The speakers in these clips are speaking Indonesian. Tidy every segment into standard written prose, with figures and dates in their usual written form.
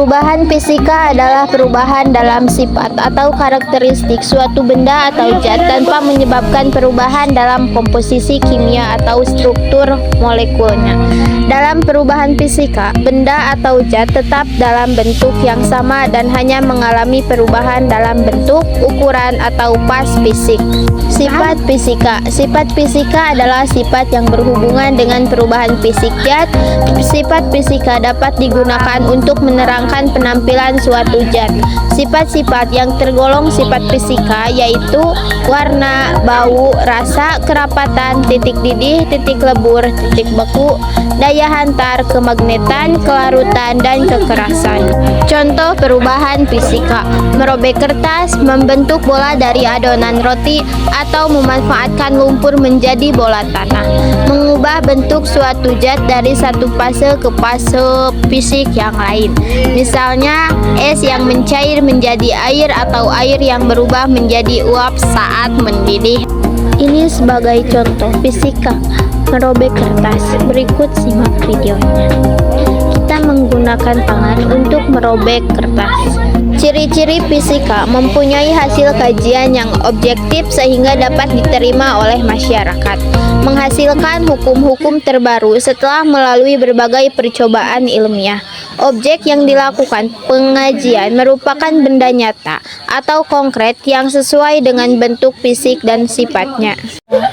Perubahan fisika adalah perubahan dalam sifat atau karakteristik suatu benda atau zat tanpa menyebabkan perubahan dalam komposisi kimia atau struktur molekulnya. Dalam perubahan fisika, benda atau zat tetap dalam bentuk yang sama dan hanya mengalami perubahan dalam bentuk, ukuran, atau pas fisik. Sifat fisika. Sifat fisika adalah sifat yang berhubungan dengan perubahan fisik zat. Sifat fisika dapat digunakan untuk menerangkan penampilan suatu zat. Sifat-sifat yang tergolong sifat fisika yaitu warna, bau, rasa, kerapatan, titik didih, titik lebur, titik beku, daya hantar, kemagnetan, kelarutan, dan kekerasan. Contoh perubahan fisika: merobek kertas, membentuk bola dari adonan roti, atau memanfaatkan lumpur menjadi bola tanah. Mengubah bentuk suatu zat dari satu fase ke fase fisik yang lain. Misalnya, es yang mencair menjadi air atau air yang berubah menjadi uap saat mendidih. Ini sebagai contoh fisika merobek kertas. Berikut simak videonya. Kita menggunakan tangan untuk merobek kertas. Ciri-ciri fisika mempunyai hasil kajian yang objektif sehingga dapat diterima oleh masyarakat. Menghasilkan hukum-hukum terbaru setelah melalui berbagai percobaan ilmiah. Objek yang dilakukan pengajian merupakan benda nyata atau konkret yang sesuai dengan bentuk fisik dan sifatnya.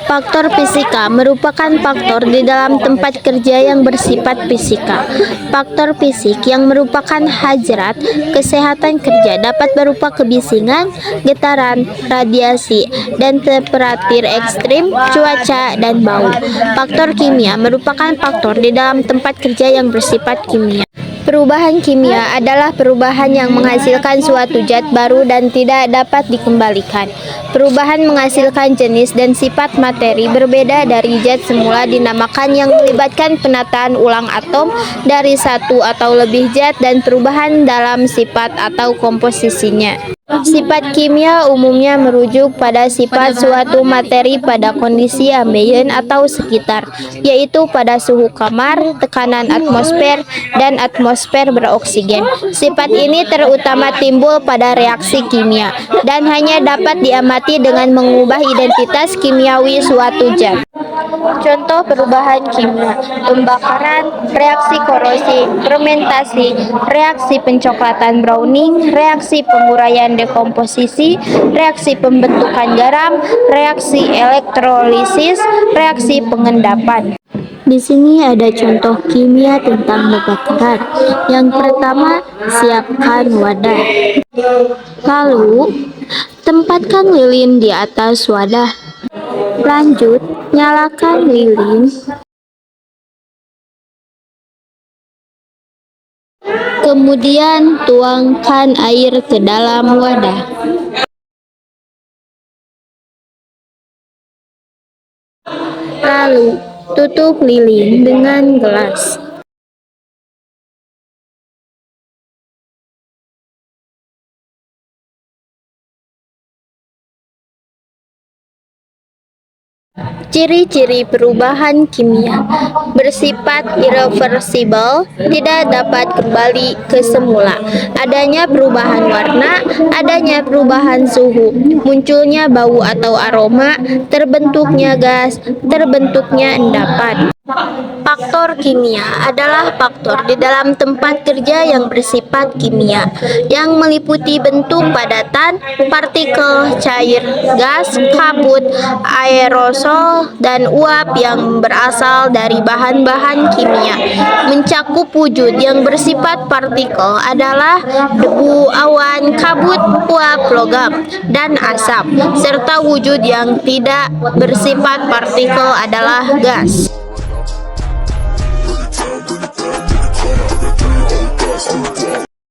Faktor fisika merupakan faktor di dalam tempat kerja yang bersifat fisika. Faktor fisik yang merupakan hajrat kesehatan kerja dapat berupa kebisingan, getaran, radiasi, dan temperatur ekstrim, cuaca, dan bau. Faktor kimia merupakan faktor di dalam tempat kerja yang bersifat kimia. Perubahan kimia adalah perubahan yang menghasilkan suatu zat baru dan tidak dapat dikembalikan. Perubahan menghasilkan jenis dan sifat materi berbeda dari zat semula dinamakan yang melibatkan penataan ulang atom dari satu atau lebih zat dan perubahan dalam sifat atau komposisinya. Sifat kimia umumnya merujuk pada sifat suatu materi pada kondisi ambien atau sekitar, yaitu pada suhu kamar, tekanan atmosfer, dan atmosfer beroksigen. Sifat ini terutama timbul pada reaksi kimia dan hanya dapat diamati dengan mengubah identitas kimiawi suatu zat. Contoh perubahan kimia: pembakaran, reaksi korosi, fermentasi, reaksi pencoklatan browning, reaksi penguraian dekomposisi, reaksi pembentukan garam, reaksi elektrolisis, reaksi pengendapan. Di sini ada contoh kimia tentang pembakaran. Yang pertama, siapkan wadah. Lalu, tempatkan lilin di atas wadah. Lanjut, nyalakan lilin. Kemudian tuangkan air ke dalam wadah. Lalu, tutup lilin dengan gelas. Ciri-ciri perubahan kimia: bersifat irreversibel, tidak dapat kembali ke semula, adanya perubahan warna, adanya perubahan suhu, munculnya bau atau aroma, terbentuknya gas, terbentuknya endapan. Faktor kimia adalah faktor di dalam tempat kerja yang bersifat kimia, yang meliputi bentuk padatan, partikel, cair, gas, kabut, aerosol, dan uap yang berasal dari bahan-bahan kimia. Mencakup wujud yang bersifat partikel adalah debu, awan, kabut, uap, logam, dan asap, serta wujud yang tidak bersifat partikel adalah gas. Bring it down,